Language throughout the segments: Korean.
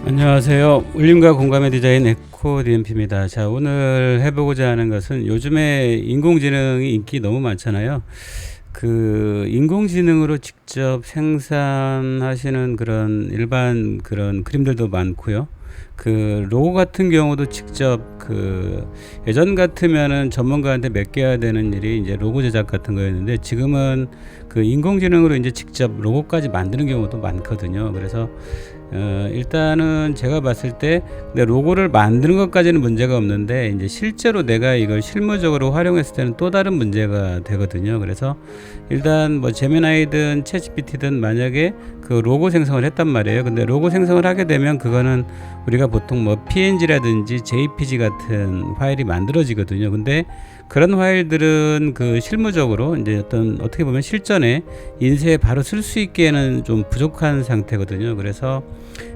안녕하세요. 울림과 공감의 디자인 에코 DMP입니다. 자, 오늘 해보고자 하는 것은 요즘에 인공지능이 인기 너무 많잖아요. 그 인공지능으로 직접 생산하시는 그런 일반 그런 그림들도 많고요. 그 로고 같은 경우도 직접 그 예전 같으면은 전문가한테 맡겨야 되는 일이 이제 로고 제작 같은 거였는데, 지금은 그 인공지능으로 이제 직접 로고까지 만드는 경우도 많거든요. 그래서 일단은 제가 봤을 때 근데 로고를 만드는 것까지는 문제가 없는데, 이제 실제로 내가 이걸 실무적으로 활용했을 때는 또 다른 문제가 되거든요. 그래서 일단 뭐 제미나이든 챗GPT든 만약에 그 로고 생성을 했단 말이에요. 근데 로고 생성을 하게 되면 그거는 우리가 보통 뭐 PNG라든지 JPG 같은 파일이 만들어지거든요. 근데 그런 파일들은 그 실무적으로 이제 어떻게 보면 실전에 인쇄에 바로 쓸 수 있게는 좀 부족한 상태거든요. 그래서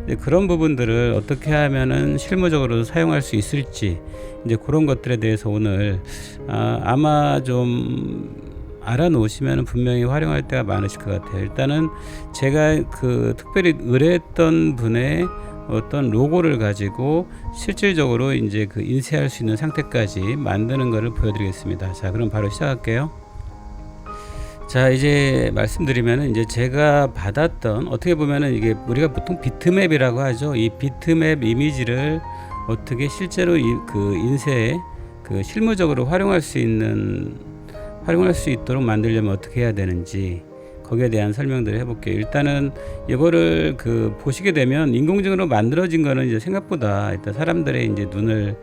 이제 그런 부분들을 어떻게 하면은 실무적으로 사용할 수 있을지, 이제 그런 것들에 대해서 오늘 아마 좀 알아놓으시면 분명히 활용할 때가 많으실 것 같아요. 일단은 제가 그 특별히 의뢰했던 분의 어떤 로고를 가지고 실질적으로 이제 그 인쇄할 수 있는 상태까지 만드는 것을 보여드리겠습니다. 자, 그럼 바로 시작할게요. 자, 이제 말씀드리면은 이제 제가 받았던, 어떻게 보면은 이게 우리가 보통 비트맵이라고 하죠. 이 비트맵 이미지를 어떻게 실제로 그 인쇄에 그 실무적으로 활용할 수 있도록 만들려면 어떻게 해야 되는지, 거기에 대한 설명들을 해볼게요. 일단은 이거를 그 보시게 되면 인공지능으로 만들어진 거는 이제 생각보다 일단 사람들의 이제 눈을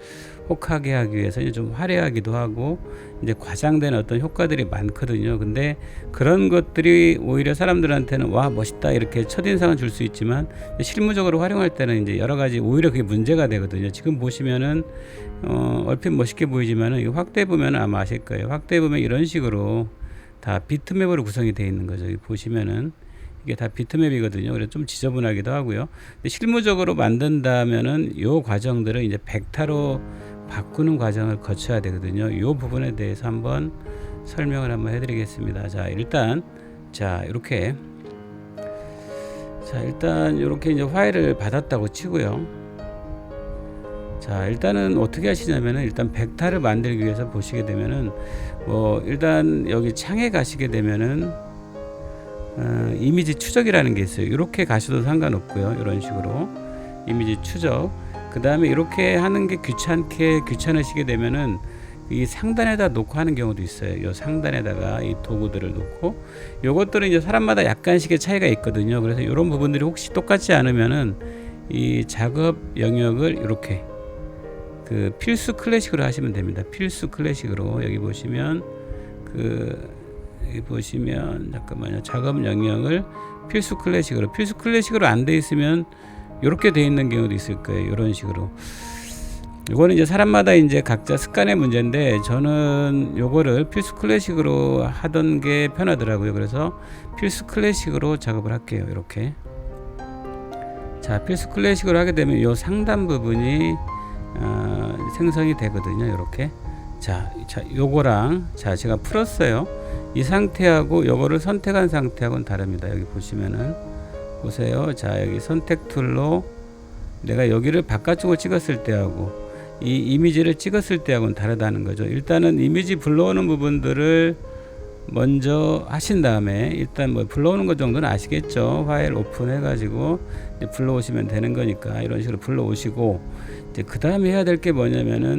혹하게 하기 위해서 이제 좀 화려하기도 하고 이제 과장된 어떤 효과들이 많거든요. 근데 그런 것들이 오히려 사람들한테는 와 멋있다 이렇게 첫인상은 줄 수 있지만, 실무적으로 활용할 때는 이제 여러 가지 오히려 그게 문제가 되거든요. 지금 보시면은 얼핏 멋있게 보이지만은 이 확대 보면은 아마 아실 거예요. 확대 보면 이런 식으로 다 비트맵으로 구성이 되어 있는 거죠. 여기 보시면은 이게 다 비트맵이거든요. 그래서 좀 지저분하기도 하고요. 근데 실무적으로 만든다면은 요 과정들은 이제 벡터로 바꾸는 과정을 거쳐야 되거든요. 이 부분에 대해서 한번 설명을 한번 해드리겠습니다. 자, 일단 이렇게 이제 파일을 받았다고 치고요. 자, 일단은 어떻게 하시냐면은 일단 벡터를 만들기 위해서 보시게 되면은 뭐 일단 여기 창에 가시게 되면은 이미지 추적이라는 게 있어요. 이렇게 가셔도 상관없고요. 이런 식으로 이미지 추적. 그 다음에 이렇게 하는 게 귀찮으시게 되면은 이 상단에다 놓고 하는 경우도 있어요. 이 상단에다가 이 도구들을 놓고, 요것들은 이제 사람마다 약간씩의 차이가 있거든요. 그래서 이런 부분들이 혹시 똑같지 않으면은 이 작업 영역을 이렇게 그 필수 클래식으로 하시면 됩니다. 필수 클래식으로 여기 보시면 잠깐만요. 작업 영역을 필수 클래식으로 안 돼 있으면 이렇게 돼 있는 경우도 있을 거예요. 이런 식으로. 이거는 이제 사람마다 이제 각자 습관의 문제인데, 저는 요거를 필수 클래식으로 하던 게 편하더라고요. 그래서 필수 클래식으로 작업을 할게요. 이렇게. 자, 필수 클래식으로 하게 되면 요 상단 부분이 생성이 되거든요. 이렇게. 요거랑 제가 풀었어요. 이 상태하고 요거를 선택한 상태하고는 다릅니다. 여기 보시면은 보세요. 자, 여기 선택 툴로 내가 여기를 바깥쪽으로 찍었을 때하고 이 이미지를 찍었을 때하고는 다르다는 거죠. 일단은 이미지 불러오는 부분들을 먼저 하신 다음에, 일단 뭐 불러오는 것 정도는 아시겠죠. 파일 오픈해 가지고 이제 불러오시면 되는 거니까 이런 식으로 불러오시고, 이제 그 다음에 해야 될 게 뭐냐면은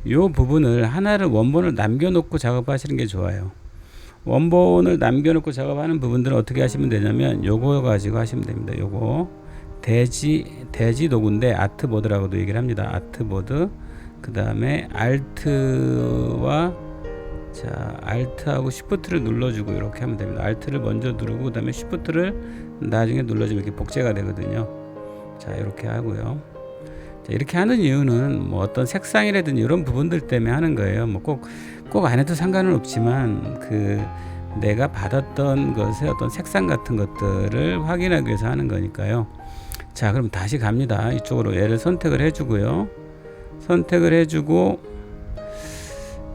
요 부분을 하나를 원본을 남겨놓고 작업하시는 게 좋아요. 원본을 남겨놓고 작업하는 부분들은 어떻게 하시면 되냐면 요거 가지고 하시면 됩니다. 요거 대지 도구인데 아트보드라고도 얘기를 합니다. 아트보드. 그 다음에 알트와 자, Alt하고 Shift를 눌러주고 이렇게 하면 됩니다. Alt를 먼저 누르고 그 다음에 Shift를 나중에 눌러주면 이렇게 복제가 되거든요. 자, 이렇게 하고요. 자, 이렇게 하는 이유는 뭐 어떤 색상이라든지 이런 부분들 때문에 하는 거예요. 뭐 꼭 안 해도 상관은 없지만 그 내가 받았던 것의 어떤 색상 같은 것들을 확인하기 위해서 하는 거니까요. 자, 그럼 다시 갑니다. 이쪽으로 얘를 선택을 해주고요. 선택을 해주고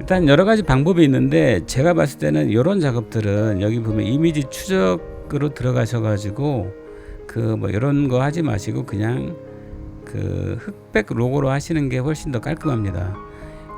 일단 여러 가지 방법이 있는데 제가 봤을 때는 이런 작업들은 여기 보면 이미지 추적으로 들어가셔 가지고 그 뭐 이런 거 하지 마시고 그냥 그 흑백 로고로 하시는 게 훨씬 더 깔끔합니다.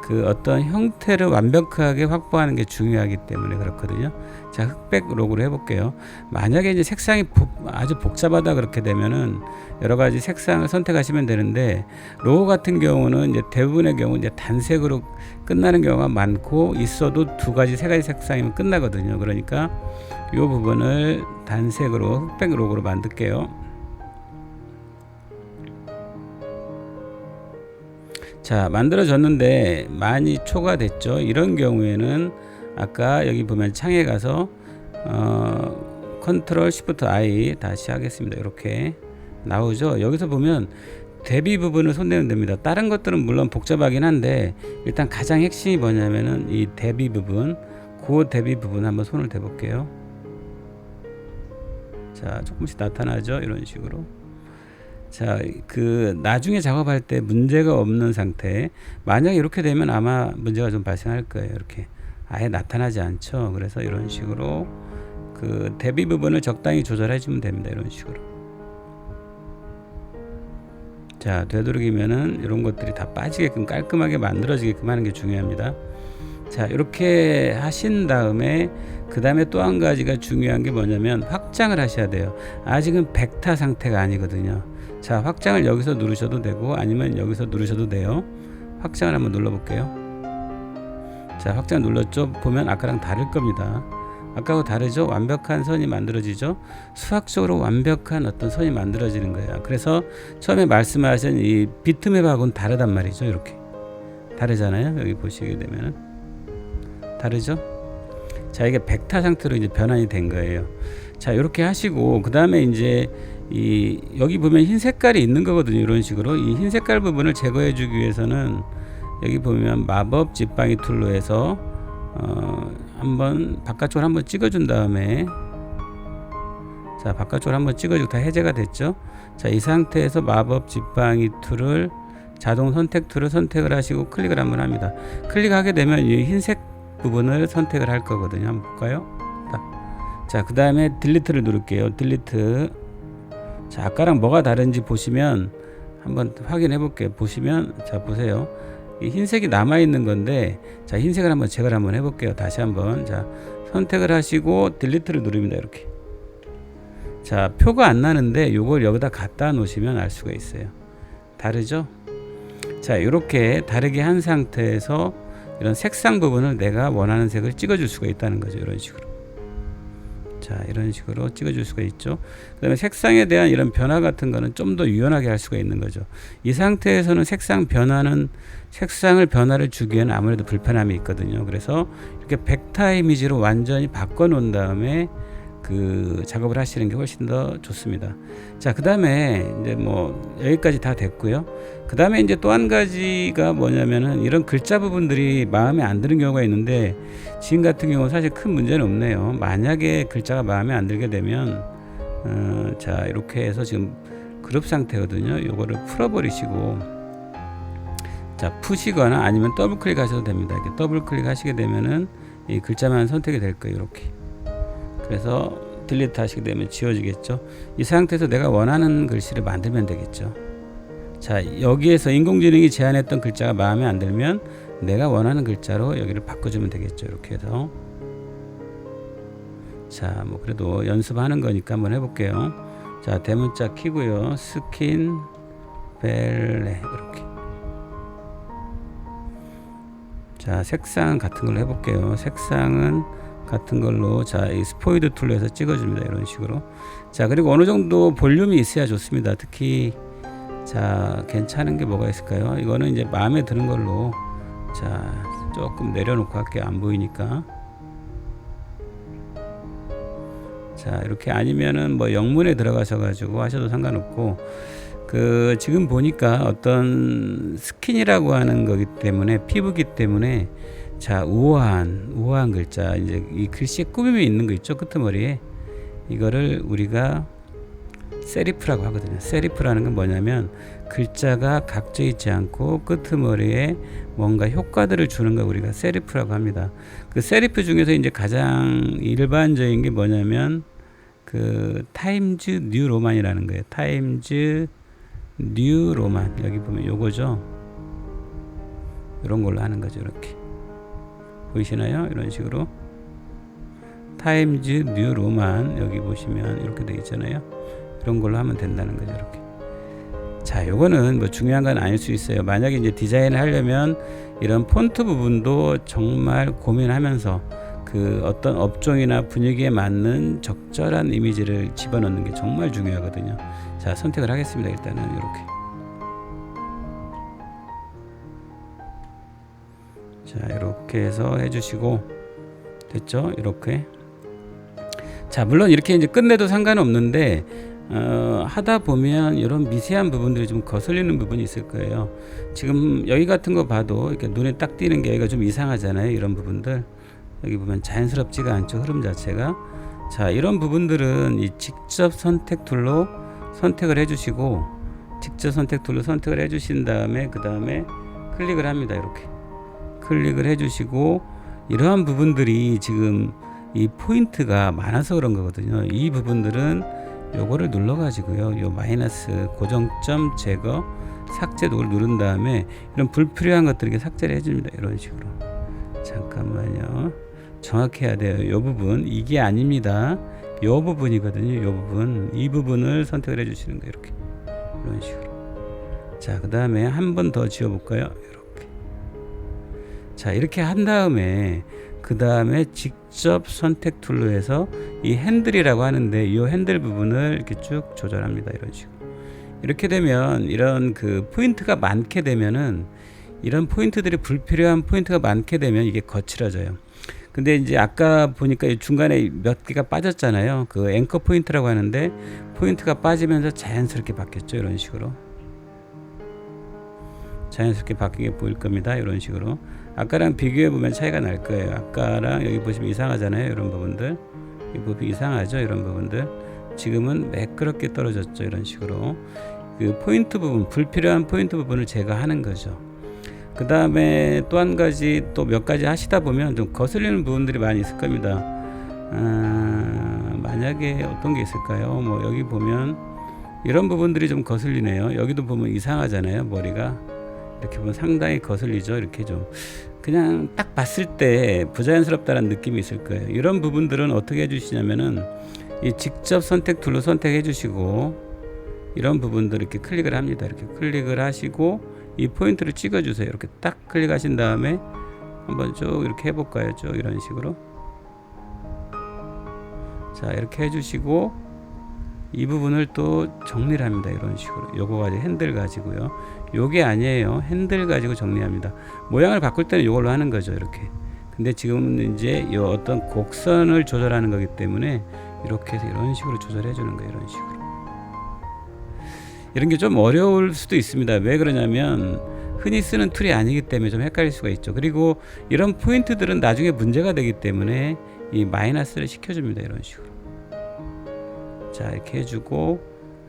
그 어떤 형태를 완벽하게 확보하는 게 중요하기 때문에 그렇거든요. 자, 흑백 로고로 해볼게요. 만약에 이제 색상이 아주 복잡하다 그렇게 되면은 여러 가지 색상을 선택하시면 되는데 로고 같은 경우는 이제 대부분의 경우 이제 단색으로 끝나는 경우가 많고 있어도 두 가지, 세 가지 색상이면 끝나거든요. 그러니까 이 부분을 단색으로 흑백 로고로 만들게요. 자, 만들어졌는데 많이 초과됐죠. 이런 경우에는 아까 여기 보면 창에 가서 컨트롤 시프트 I 다시 하겠습니다. 이렇게 나오죠. 여기서 보면 대비 부분을 손대면 됩니다. 다른 것들은 물론 복잡하긴 한데 일단 가장 핵심이 뭐냐면은 이 대비 부분, 그 대비 부분 한번 손을 대볼게요. 자, 조금씩 나타나죠. 이런 식으로. 자, 그 나중에 작업할 때 문제가 없는 상태, 만약에 이렇게 되면 아마 문제가 좀 발생할 거예요. 이렇게 아예 나타나지 않죠. 그래서 이런 식으로 그 대비 부분을 적당히 조절해 주면 됩니다. 이런 식으로. 자, 되도록이면은 이런 것들이 다 빠지게끔 깔끔하게 만들어지게끔 하는 게 중요합니다. 자, 이렇게 하신 다음에 그 다음에 또 한 가지가 중요한 게 뭐냐면 확장을 하셔야 돼요. 아직은 백타 상태가 아니거든요. 자, 확장을 여기서 누르셔도 되고 아니면 여기서 누르셔도 돼요. 확장을 한번 눌러볼게요. 자, 확장 눌렀죠. 보면 아까랑 다를 겁니다. 아까하고 다르죠. 완벽한 선이 만들어지죠. 수학적으로 완벽한 어떤 선이 만들어지는 거예요. 그래서 처음에 말씀하신 이 비트맵하고는 다르단 말이죠. 이렇게 다르잖아요. 여기 보시게 되면은 다르죠. 자, 이게 백타 상태로 이제 변환이 된 거예요. 자, 이렇게 하시고 그 다음에 이제 이 여기 보면 흰 색깔이 있는 거거든요. 이런 식으로 이 흰 색깔 부분을 제거해 주기 위해서는 여기 보면 마법 지팡이 툴로 해서 한번 바깥쪽으로 한번 찍어 준 다음에, 자, 바깥쪽으로 한번 찍어주고 다 해제가 됐죠. 자, 이 상태에서 마법 지팡이 툴을 자동 선택 툴을 선택을 하시고 클릭을 한번 합니다. 클릭하게 되면 이 흰색 부분을 선택을 할 거거든요. 한번 볼까요? 자, 그 다음에 딜리트를 누를게요. 딜리트. 자, 아까랑 뭐가 다른지 보시면 한번 확인해 볼게요. 보시면, 자, 보세요. 이 흰색이 남아 있는 건데, 자, 흰색을 한번 제거를 한번 해 볼게요. 다시 한번. 자, 선택을 하시고 딜리트를 누릅니다. 이렇게. 자, 표가 안 나는데 요걸 여기다 갖다 놓으시면 알 수가 있어요. 다르죠? 자, 이렇게 다르게 한 상태에서 이런 색상 부분을 내가 원하는 색을 찍어줄 수가 있다는 거죠. 이런 식으로. 자, 이런 식으로 찍어줄 수가 있죠. 그 다음에 색상에 대한 이런 변화 같은 거는 좀 더 유연하게 할 수가 있는 거죠. 이 상태에서는 색상을 변화를 주기에는 아무래도 불편함이 있거든요. 그래서 이렇게 벡터 이미지로 완전히 바꿔 놓은 다음에 그 작업을 하시는 게 훨씬 더 좋습니다. 자, 그 다음에 이제 뭐 여기까지 다 됐고요. 그 다음에 이제 또 한 가지가 뭐냐면은 이런 글자 부분들이 마음에 안 드는 경우가 있는데 지금 같은 경우는 사실 큰 문제는 없네요. 만약에 글자가 마음에 안 들게 되면 자, 이렇게 해서 지금 그룹 상태거든요. 요거를 풀어버리시고, 자, 푸시거나 아니면 더블 클릭 하셔도 됩니다. 이렇게 더블 클릭 하시게 되면은 이 글자만 선택이 될 거예요. 이렇게. 그래서 딜리트 하시게 되면 지워지겠죠. 이 상태에서 내가 원하는 글씨를 만들면 되겠죠. 자, 여기에서 인공지능이 제안했던 글자가 마음에 안 들면 내가 원하는 글자로 여기를 바꿔주면 되겠죠. 이렇게 해서. 자, 뭐 그래도 연습하는 거니까 한번 해볼게요. 자, 대문자 키고요. 스킨 벨레 이렇게. 자, 색상 같은 걸로 해볼게요. 색상은 같은 걸로, 자, 이 스포이드 툴로 해서 찍어줍니다. 이런 식으로. 자, 그리고 어느 정도 볼륨이 있어야 좋습니다. 특히, 자, 괜찮은 게 뭐가 있을까요? 이거는 이제 마음에 드는 걸로, 자, 조금 내려놓고 할게요. 안 보이니까. 자, 이렇게 아니면은 뭐 영문에 들어가셔 가지고 하셔도 상관없고, 그 지금 보니까 어떤 스킨이라고 하는 거기 때문에, 피부기 때문에, 자, 우아한 글자, 이제 이 글씨에 꾸밈이 있는 거 있죠, 끄트머리에. 이거를 우리가 세리프라고 하거든요. 세리프라는 건 뭐냐면 글자가 각져 있지 않고 끄트머리에 뭔가 효과들을 주는 거 우리가 세리프라고 합니다. 그 세리프 중에서 이제 가장 일반적인 게 뭐냐면 그 타임즈 뉴 로만이라는 거예요. 타임즈 뉴 로만, 여기 보면 요거죠. 이런 걸로 하는 거죠. 이렇게 보이시나요? 이런 식으로 타임즈 뉴 로만, 여기 보시면 이렇게 돼 있잖아요. 이런 걸로 하면 된다는 거죠. 이렇게. 자, 요거는 뭐 중요한 건 아닐 수 있어요. 만약에 이제 디자인을 하려면 이런 폰트 부분도 정말 고민하면서 그 어떤 업종이나 분위기에 맞는 적절한 이미지를 집어넣는 게 정말 중요하거든요. 자, 선택을 하겠습니다. 일단은 이렇게. 자, 이렇게 해서 해주시고, 됐죠? 이렇게. 자, 물론 이렇게 이제 끝내도 상관없는데, 하다 보면 이런 미세한 부분들이 좀 거슬리는 부분이 있을 거예요. 지금 여기 같은 거 봐도 이렇게 눈에 딱 띄는 게 여기가 좀 이상하잖아요. 이런 부분들. 여기 보면 자연스럽지가 않죠. 흐름 자체가. 자, 이런 부분들은 이 직접 선택 툴로 선택을 해주시고, 직접 선택 툴로 선택을 해주신 다음에, 그 다음에 클릭을 합니다. 이렇게. 클릭을 해주시고, 이러한 부분들이 지금 이 포인트가 많아서 그런 거거든요. 이 부분들은 요거를 눌러 가지고요, 요 마이너스 고정점 제거 삭제 도구를 누른 다음에 이런 불필요한 것들에게 삭제를 해줍니다. 이런 식으로. 잠깐만요, 정확히 해야 돼요. 요 부분, 이게 아닙니다. 요 부분이거든요. 요 부분, 이 부분을 선택을 해주시는 거예요. 이렇게, 이런 식으로. 자, 그 다음에 한 번 더 지워볼까요? 이렇게. 자, 이렇게 한 다음에 그 다음에 직접 선택 툴로 해서 이 핸들이라고 하는데, 이 핸들 부분을 이렇게 쭉 조절합니다. 이런 식으로. 이렇게 되면 이런 그 포인트가 많게 되면은, 이런 포인트들이 불필요한 포인트가 많게 되면 이게 거칠어져요. 근데 이제 아까 보니까 중간에 몇 개가 빠졌잖아요. 그 앵커 포인트라고 하는데, 포인트가 빠지면서 자연스럽게 바뀌었죠. 이런 식으로. 자연스럽게 바뀌게 보일 겁니다. 이런 식으로. 아까랑 비교해 보면 차이가 날 거예요. 아까랑 여기 보시면 이상하잖아요. 이런 부분들. 이 부분이 이상하죠. 이런 부분들. 지금은 매끄럽게 떨어졌죠. 이런 식으로. 그 포인트 부분, 불필요한 포인트 부분을 제거하는 거죠. 그 다음에 또 한 가지, 또 몇 가지 하시다 보면 좀 거슬리는 부분들이 많이 있을 겁니다. 만약에 어떤 게 있을까요? 뭐 여기 보면 이런 부분들이 좀 거슬리네요. 여기도 보면 이상하잖아요. 머리가. 이렇게 보면 상당히 거슬리죠. 이렇게 좀 그냥 딱 봤을 때 부자연스럽다는 느낌이 있을 거예요. 이런 부분들은 어떻게 해주시냐면은 이 직접 선택 툴로 선택해 주시고, 이런 부분들 이렇게 클릭을 합니다. 이렇게 클릭을 하시고 이 포인트를 찍어 주세요. 이렇게 딱 클릭하신 다음에 한번 쭉 이렇게 해볼까요? 쭉 이런 식으로. 자, 이렇게 해주시고 이 부분을 또 정리를 합니다. 이런 식으로. 요거 가지고 핸들 가지고요. 요게 아니에요. 핸들 가지고 정리합니다. 모양을 바꿀 때는 요걸로 하는 거죠. 이렇게. 근데 지금은 이제 요 어떤 곡선을 조절하는 거기 때문에 이렇게 해서 이런 식으로 조절해 주는 거예요. 이런 식으로. 이런 게 좀 어려울 수도 있습니다. 왜 그러냐면 흔히 쓰는 툴이 아니기 때문에 좀 헷갈릴 수가 있죠. 그리고 이런 포인트들은 나중에 문제가 되기 때문에 이 마이너스를 시켜줍니다. 이런 식으로. 자, 이렇게 해주고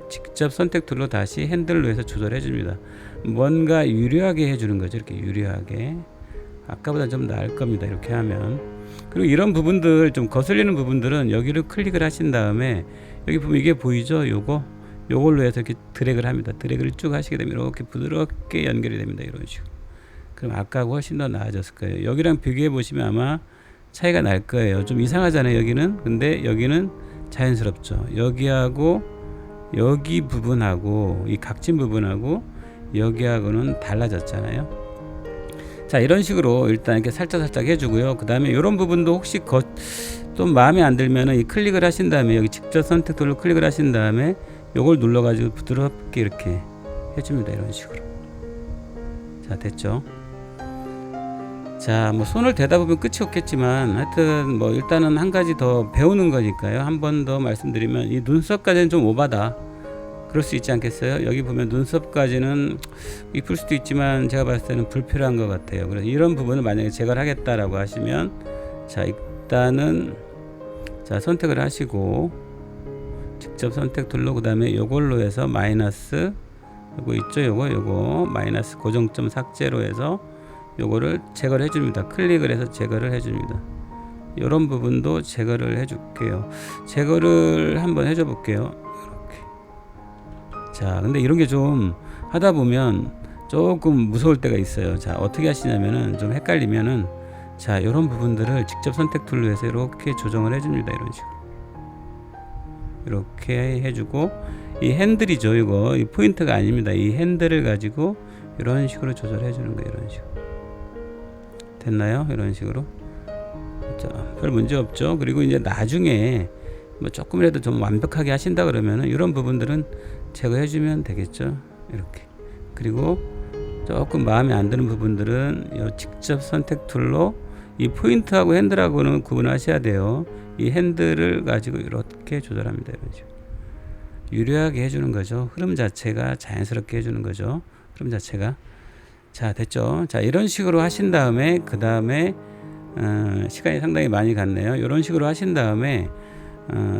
직접 선택 툴로 다시 핸들로 해서 조절해 줍니다. 뭔가 유리하게 해주는 거죠. 이렇게 유리하게. 아까보다 좀 나을 겁니다. 이렇게 하면. 그리고 이런 부분들, 좀 거슬리는 부분들은 여기를 클릭을 하신 다음에 여기 보면 이게 보이죠? 요걸로 해서 이렇게 드래그를 합니다. 드래그를 쭉 하시게 되면 이렇게 부드럽게 연결이 됩니다. 이런 식으로. 그럼 아까하고 훨씬 더 나아졌을 거예요. 여기랑 비교해 보시면 아마 차이가 날 거예요. 좀 이상하잖아요. 여기는. 근데 여기는 자연스럽죠. 여기하고 여기 부분하고 이 각진 부분하고 여기하고는 달라졌잖아요. 자, 이런 식으로 일단 이렇게 살짝 해주고요. 그 다음에 이런 부분도 혹시 좀 마음에 안 들면은 이 클릭을 하신 다음에 여기 직접 선택 툴로 클릭을 하신 다음에 요걸 눌러가지고 부드럽게 이렇게 해줍니다. 이런 식으로. 자, 됐죠. 자, 뭐 손을 대다 보면 끝이 없겠지만 하여튼 뭐 일단은 한 가지 더 배우는 거니까요. 한 번 더 말씀드리면 이 눈썹까지는 좀 오바다. 그럴 수 있지 않겠어요? 여기 보면 눈썹까지는 이쁠 수도 있지만 제가 봤을 때는 불필요한 것 같아요. 그래서 이런 부분을 만약에 제거를 하겠다라고 하시면 자, 일단은 자, 선택을 하시고 직접 선택 툴로 그 다음에 요걸로 해서 마이너스 요거 있죠? 요거 마이너스 고정점 삭제로 해서 요거를 제거를 해줍니다. 클릭을 해서 제거를 해줍니다. 이런 부분도 제거를 해줄게요. 제거를 한번 해줘 볼게요. 이렇게. 자, 근데 이런 게 좀 하다 보면 조금 무서울 때가 있어요. 자, 어떻게 하시냐면은 좀 헷갈리면은 자, 이런 부분들을 직접 선택 툴로 해서 이렇게 조정을 해줍니다. 이런 식으로 이렇게 해주고 이 핸들이죠. 이거 이 포인트가 아닙니다. 이 핸들을 가지고 이런 식으로 조절해 주는 거예요. 이런 식으로 됐나요? 이런 식으로. 자, 별 문제 없죠. 그리고 이제 나중에 뭐 조금이라도 좀 완벽하게 하신다 그러면은 이런 부분들은 제거해 주면 되겠죠. 이렇게. 그리고 조금 마음에 안 드는 부분들은 이 직접 선택 툴로 이 포인트하고 핸들하고는 구분하셔야 돼요. 이 핸들을 가지고 이렇게 조절합니다. 이런 식으로. 유려하게 해주는 거죠. 흐름 자체가 자연스럽게 해주는 거죠. 흐름 자체가. 자, 됐죠. 자, 이런 식으로 하신 다음에 그 다음에 시간이 상당히 많이 갔네요. 이런 식으로 하신 다음에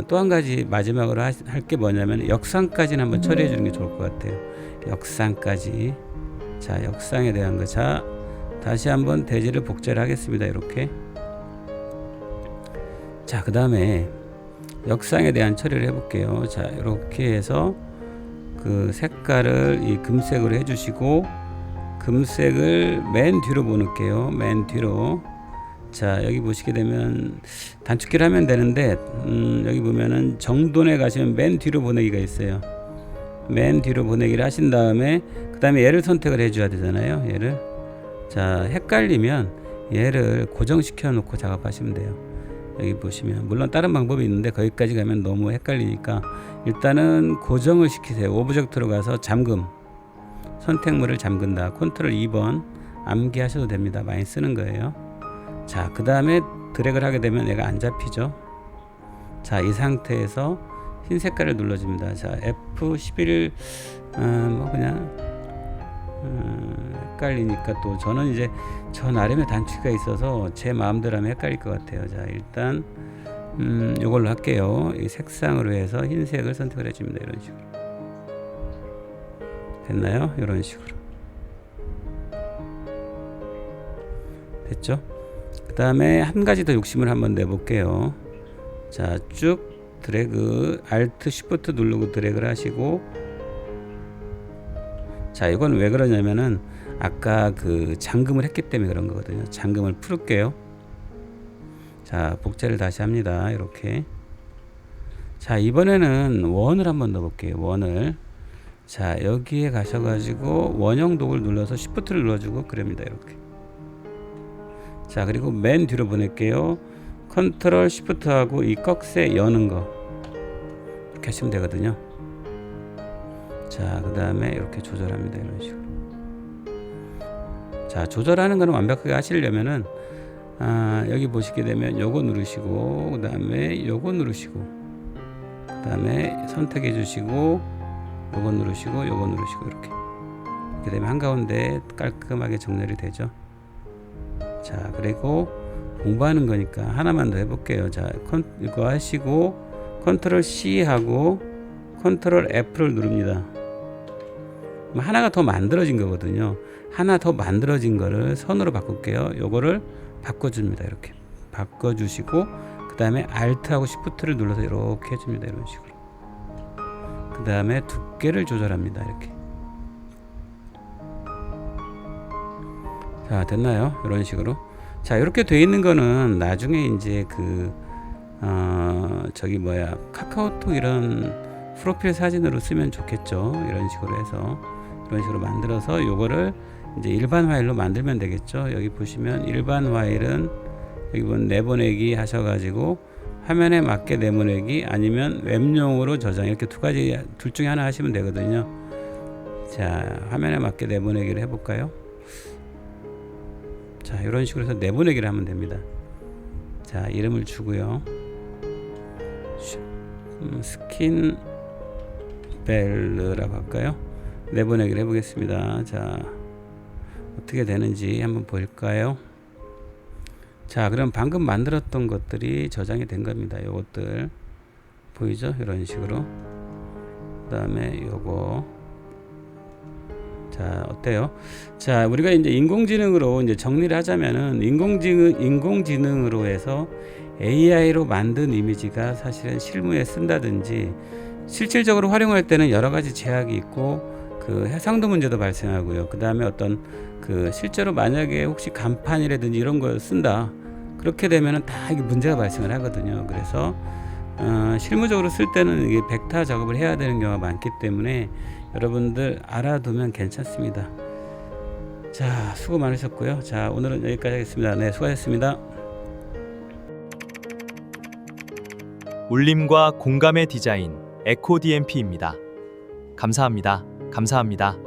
또 한 가지 마지막으로 할 게 뭐냐면 역상까지는 한번 처리해 주는 게 좋을 것 같아요. 역상까지. 자, 역상에 대한 거. 자, 다시 한번 대지를 복제를 하겠습니다. 이렇게. 자, 그 다음에 역상에 대한 처리를 해볼게요. 자, 이렇게 해서 그 색깔을 이 금색으로 해주시고 금색을 맨 뒤로 보낼게요. 맨 뒤로. 자, 여기 보시게 되면 단축키를 하면 되는데 여기 보면은 정돈에 가시면 맨 뒤로 보내기가 있어요. 맨 뒤로 보내기를 하신 다음에 그 다음에 얘를 선택을 해줘야 되잖아요. 얘를. 자, 헷갈리면 얘를 고정시켜 놓고 작업하시면 돼요. 여기 보시면 물론 다른 방법이 있는데 거기까지 가면 너무 헷갈리니까 일단은 고정을 시키세요. 오브젝트로 가서 잠금, 선택물을 잠근다. 컨트롤 2번 암기하셔도 됩니다. 많이 쓰는 거예요. 자, 그 다음에 드래그를 하게 되면 얘가 안 잡히죠. 자, 이 상태에서 흰 색깔을 눌러줍니다. 자, F11 뭐 그냥 헷갈리니까 또 저는 이제 저 나름의 단축키가 있어서 제 마음대로 하면 헷갈릴 것 같아요. 자, 일단 이걸로 할게요. 이 색상으로 해서 흰색을 선택을 해줍니다. 이런 식으로. 됐나요? 이런 식으로. 됐죠? 그 다음에 한 가지 더 욕심을 한번 내볼게요. 자, 쭉 드래그, Alt, Shift 누르고 드래그를 하시고, 자, 이건 왜 그러냐면은 아까 그 잠금을 했기 때문에 그런 거거든요. 잠금을 풀을게요. 자, 복제를 다시 합니다. 이렇게. 자, 이번에는 원을 한번 넣어볼게요. 원을. 자, 여기에 가셔가지고 원형 도구를 눌러서 Shift를 눌러주고 그럽니다. 이렇게. 자, 그리고 맨 뒤로 보낼게요. 컨트롤 Shift 하고 이 꺽쇠 여는 거 이렇게 하시면 되거든요. 자, 그 다음에 이렇게 조절합니다. 이런 식으로. 자, 조절하는 거는 완벽하게 하시려면은 여기 보시게 되면 요거 누르시고 그 다음에 요거 누르시고 그 다음에 선택해 주시고 요거 누르시고 요거 누르시고 이렇게 되면 한가운데 깔끔하게 정렬이 되죠. 자, 그리고 공부하는 거니까 하나만 더 해볼게요. 자, 이거 하시고 컨트롤 C 하고 컨트롤 F를 누릅니다. 하나가 더 만들어진 거거든요. 하나 더 만들어진 거를 선으로 바꿀게요. 요거를 바꿔줍니다. 이렇게 바꿔주시고 그 다음에 Alt하고 Shift를 눌러서 이렇게 해줍니다. 이런 식으로. 그 다음에 두께를 조절합니다. 이렇게. 자, 됐나요? 이런 식으로. 자, 이렇게 돼 있는 거는 나중에 이제 저기 카카오톡 이런 프로필 사진으로 쓰면 좋겠죠. 이런 식으로 해서 이런 식으로 만들어서 요거를 이제 일반 파일로 만들면 되겠죠. 여기 보시면 일반 파일은 여기 보면 내보내기 하셔가지고 화면에 맞게 내보내기 아니면 웹용으로 저장 이렇게 두 가지 둘 중에 하나 하시면 되거든요. 자, 화면에 맞게 내보내기를 해볼까요? 자, 이런 식으로 해서 내보내기를 하면 됩니다. 자, 이름을 주고요. 스킨벨르라고 할까요? 내보내기를 해보겠습니다. 자, 어떻게 되는지 한번 볼까요? 자, 그럼 방금 만들었던 것들이 저장이 된 겁니다. 요것들 보이죠? 이런 식으로. 그 다음에 요거. 자, 어때요? 자, 우리가 이제 인공지능으로 이제 정리를 하자면은 인공지능으로 해서 AI로 만든 이미지가 사실은 실무에 쓴다든지 실질적으로 활용할 때는 여러 가지 제약이 있고 그 해상도 문제도 발생하고요. 그 다음에 어떤 그 실제로 만약에 혹시 간판이라든지 이런 걸 쓴다, 그렇게 되면은 다 이게 문제가 발생을 하거든요. 그래서 실무적으로 쓸 때는 이게 벡터 작업을 해야 되는 경우가 많기 때문에 여러분들 알아두면 괜찮습니다. 자, 수고 많으셨고요. 자, 오늘은 여기까지 하겠습니다. 네, 수고하셨습니다. 울림과 공감의 디자인 에코 DMP입니다. 감사합니다. 감사합니다.